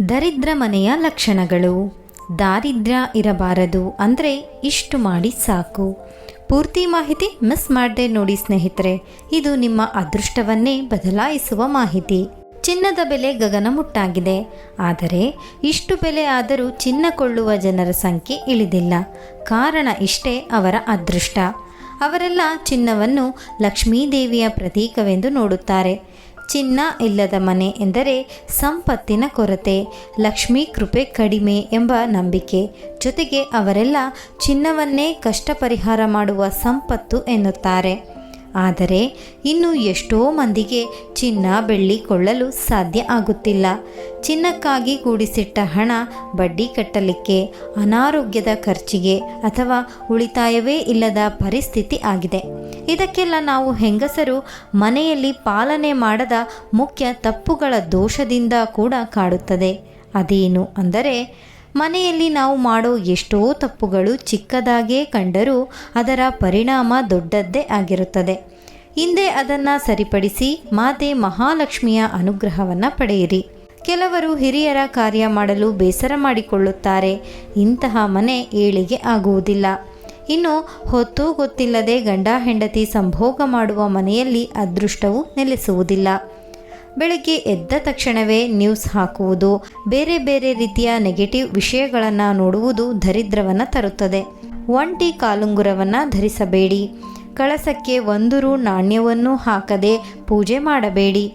ದರಿದ್ರ ಮನೆಯ ಲಕ್ಷಣಗಳು. ದಾರಿದ್ರ್ಯ ಇರಬಾರದು ಅಂದರೆ ಇಷ್ಟು ಮಾಡಿ ಸಾಕು. ಪೂರ್ತಿ ಮಾಹಿತಿ ಮಿಸ್ ಮಾಡದೆ ನೋಡಿ ಸ್ನೇಹಿತರೆ, ಇದು ನಿಮ್ಮ ಅದೃಷ್ಟವನ್ನೇ ಬದಲಾಯಿಸುವ ಮಾಹಿತಿ. ಚಿನ್ನದ ಬೆಲೆ ಗಗನಮುಟ್ಟಾಗಿದೆ. ಆದರೆ ಇಷ್ಟು ಬೆಲೆ ಆದರೂ ಚಿನ್ನ ಕೊಳ್ಳುವ ಜನರ ಸಂಖ್ಯೆ ಇಳಿದಿಲ್ಲ. ಕಾರಣ ಇಷ್ಟೇ, ಅವರ ಅದೃಷ್ಟ. ಅವರೆಲ್ಲ ಚಿನ್ನವನ್ನು ಲಕ್ಷ್ಮೀದೇವಿಯ ಪ್ರತೀಕವೆಂದು ನೋಡುತ್ತಾರೆ. ಚಿನ್ನ ಇಲ್ಲದ ಮನೆ ಎಂದರೆ ಸಂಪತ್ತಿನ ಕೊರತೆ, ಲಕ್ಷ್ಮೀ ಕೃಪೆ ಕಡಿಮೆ ಎಂಬ ನಂಬಿಕೆ. ಜೊತೆಗೆ ಅವರೆಲ್ಲ ಚಿನ್ನವನ್ನೇ ಕಷ್ಟ ಪರಿಹಾರ ಮಾಡುವ ಸಂಪತ್ತು ಎನ್ನುತ್ತಾರೆ. ಆದರೆ ಇನ್ನು ಎಷ್ಟೋ ಮಂದಿಗೆ ಚಿನ್ನ ಬೆಳ್ಳಿ ಕೊಳ್ಳಲು ಸಾಧ್ಯ ಆಗುತ್ತಿಲ್ಲ. ಚಿನ್ನಕ್ಕಾಗಿ ಕೂಡಿಸಿಟ್ಟ ಹಣ ಬಡ್ಡಿ ಕಟ್ಟಲಿಕ್ಕೆ, ಅನಾರೋಗ್ಯದ ಖರ್ಚಿಗೆ ಅಥವಾ ಉಳಿತಾಯವೇ ಇಲ್ಲದ ಪರಿಸ್ಥಿತಿ ಆಗಿದೆ. ಇದಕ್ಕೆಲ್ಲ ನಾವು ಹೆಂಗಸರು ಮನೆಯಲ್ಲಿ ಪಾಲನೆ ಮಾಡದ ಮುಖ್ಯ ತಪ್ಪುಗಳ ದೋಷದಿಂದ ಕೂಡ ಕಾಡುತ್ತದೆ. ಅದೇನು ಅಂದರೆ, ಮನೆಯಲ್ಲಿ ನಾವು ಮಾಡೋ ಎಷ್ಟೋ ತಪ್ಪುಗಳು ಚಿಕ್ಕದಾಗೇ ಕಂಡರೂ ಅದರ ಪರಿಣಾಮ ದೊಡ್ಡದ್ದೇ ಆಗಿರುತ್ತದೆ. ಹಿಂದೆ ಅದನ್ನು ಸರಿಪಡಿಸಿ ಮಾತೆ ಮಹಾಲಕ್ಷ್ಮಿಯ ಅನುಗ್ರಹವನ್ನು ಪಡೆಯಿರಿ. ಕೆಲವರು ಹಿರಿಯರ ಕಾರ್ಯ ಮಾಡಲು ಬೇಸರ ಮಾಡಿಕೊಳ್ಳುತ್ತಾರೆ. ಇಂತಹ ಮನೆ ಏಳಿಗೆ ಆಗುವುದಿಲ್ಲ. ಇನ್ನು ಹೊತ್ತು ಗೊತ್ತಿಲ್ಲದೆ ಗಂಡ ಹೆಂಡತಿ ಸಂಭೋಗ ಮಾಡುವ ಮನೆಯಲ್ಲಿ ಅದೃಷ್ಟವು ನೆಲೆಸುವುದಿಲ್ಲ. ಬೆಳಗ್ಗೆ ಎದ್ದ ತಕ್ಷಣವೇ ನ್ಯೂಸ್ ಹಾಕುವುದು, ಬೇರೆ ಬೇರೆ ರೀತಿಯ ನೆಗೆಟಿವ್ ವಿಷಯಗಳನ್ನು ನೋಡುವುದು ದರಿದ್ರವನ್ನು ತರುತ್ತದೆ. ಒಂಟಿ ಕಾಲುಂಗುರವನ್ನು ಧರಿಸಬೇಡಿ. ಕಳಸಕ್ಕೆ 1 ರೂ ನಾಣ್ಯವನ್ನು ಹಾಕದೆ ಪೂಜೆ ಮಾಡಬೇಡಿ.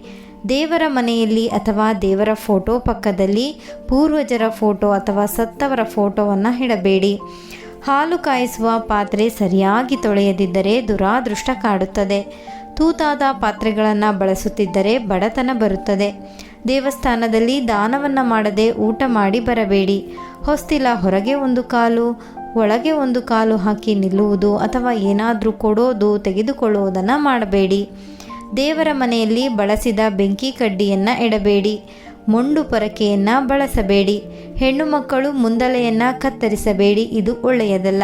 ದೇವರ ಮನೆಯಲ್ಲಿ ಅಥವಾ ದೇವರ ಫೋಟೋ ಪಕ್ಕದಲ್ಲಿ ಪೂರ್ವಜರ ಫೋಟೋ ಅಥವಾ ಸತ್ತವರ ಫೋಟೋವನ್ನು ಇಡಬೇಡಿ. ಹಾಲು ಕಾಯಿಸುವ ಪಾತ್ರೆ ಸರಿಯಾಗಿ ತೊಳೆಯದಿದ್ದರೆ ದುರಾದೃಷ್ಟ ಕಾಡುತ್ತದೆ. ತೂತಾದ ಪಾತ್ರೆಗಳನ್ನು ಬಳಸುತ್ತಿದ್ದರೆ ಬಡತನ ಬರುತ್ತದೆ. ದೇವಸ್ಥಾನದಲ್ಲಿ ದಾನವನ್ನು ಮಾಡದೆ ಊಟ ಮಾಡಿ ಬರಬೇಡಿ. ಹೊಸ್ತಿಲ ಹೊರಗೆ 1 ಕಾಲು ಒಳಗೆ 1 ಕಾಲು ಹಾಕಿ ನಿಲ್ಲುವುದು ಅಥವಾ ಏನಾದರೂ ಕೊಡೋದು ತೆಗೆದುಕೊಳ್ಳುವುದನ್ನು ಮಾಡಬೇಡಿ. ದೇವರ ಮನೆಯಲ್ಲಿ ಬಳಸಿದ ಬೆಂಕಿ ಕಡ್ಡಿಯನ್ನು ಇಡಬೇಡಿ. ಮೊಂಡು ಪೊರಕೆಯನ್ನು ಬಳಸಬೇಡಿ. ಹೆಣ್ಣು ಮಕ್ಕಳು ಮುಂದಲೆಯನ್ನು ಕತ್ತರಿಸಬೇಡಿ, ಇದು ಒಳ್ಳೆಯದಲ್ಲ.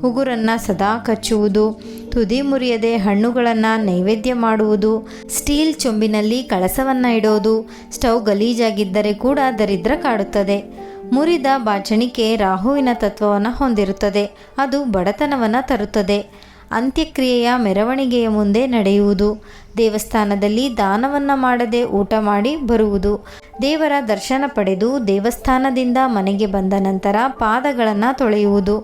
ಉಗುರನ್ನು ಸದಾ ಕಚ್ಚುವುದು, ತುದಿ ಮುರಿಯದೆ ಹಣ್ಣುಗಳನ್ನು ನೈವೇದ್ಯ ಮಾಡುವುದು, ಸ್ಟೀಲ್ ಚೊಂಬಿನಲ್ಲಿ ಕಳಸವನ್ನು ಇಡೋದು, ಸ್ಟವ್ ಗಲೀಜಾಗಿದ್ದರೆ ಕೂಡ ದರಿದ್ರ ಕಾಡುತ್ತದೆ. ಮುರಿದ ಬಾಚಣಿಕೆ ರಾಹುವಿನ ತತ್ವವನ್ನು ಹೊಂದಿರುತ್ತದೆ, ಅದು ಬಡತನವನ್ನು ತರುತ್ತದೆ. ಅಂತ್ಯಕ್ರಿಯೆಯ ಮೆರವಣಿಗೆಯ ಮುಂದೆ ನಡೆಯುವುದು, ದೇವಸ್ಥಾನದಲ್ಲಿ ದಾನವನ್ನು ಮಾಡದೆ ಊಟ ಮಾಡಿ ಬರುವುದು, ದೇವರ ದರ್ಶನ ಪಡೆದು ದೇವಸ್ಥಾನದಿಂದ ಮನೆಗೆ ಬಂದ ನಂತರ ಪಾದಗಳನ್ನು ತೊಳೆಯುವುದು,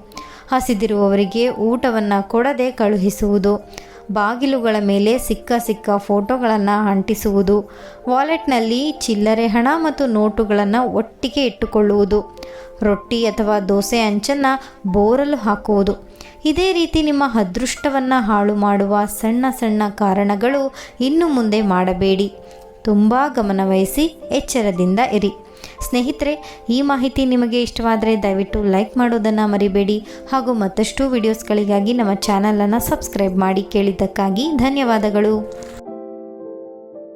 ಹಸಿದಿರುವವರಿಗೆ ಊಟವನ್ನು ಕೊಡದೆ ಕಳುಹಿಸುವುದು, ಬಾಗಿಲುಗಳ ಮೇಲೆ ಸಿಕ್ಕ ಫೋಟೋಗಳನ್ನು ಅಂಟಿಸುವುದು, ವಾಲೆಟ್ನಲ್ಲಿ ಚಿಲ್ಲರೆ ಹಣ ಮತ್ತು ನೋಟುಗಳನ್ನು ಒಟ್ಟಿಗೆ ಇಟ್ಟುಕೊಳ್ಳುವುದು, ರೊಟ್ಟಿ ಅಥವಾ ದೋಸೆ ಅಂಚನ್ನು ಬೋರಲು ಹಾಕುವುದು. ಇದೇ ರೀತಿ ನಿಮ್ಮ ಅದೃಷ್ಟವನ್ನು ಹಾಳು ಮಾಡುವ ಸಣ್ಣ ಸಣ್ಣ ಕಾರಣಗಳು ಇನ್ನು ಮುಂದೆ ಮಾಡಬೇಡಿ. ತುಂಬ ಗಮನವಹಿಸಿ ಎಚ್ಚರದಿಂದ ಇರಿ. ಸ್ನೇಹಿತರೆ, ಈ ಮಾಹಿತಿ ನಿಮಗೆ ಇಷ್ಟವಾದರೆ ದಯವಿಟ್ಟು ಲೈಕ್ ಮಾಡೋದನ್ನು ಮರಿಬೇಡಿ. ಹಾಗೂ ಮತ್ತಷ್ಟು ವಿಡಿಯೋಸ್ಗಳಿಗಾಗಿ ನಮ್ಮ ಚಾನಲನ್ನು ಸಬ್ಸ್ಕ್ರೈಬ್ ಮಾಡಿ. ಕೇಳಿದ್ದಕ್ಕಾಗಿ ಧನ್ಯವಾದಗಳು.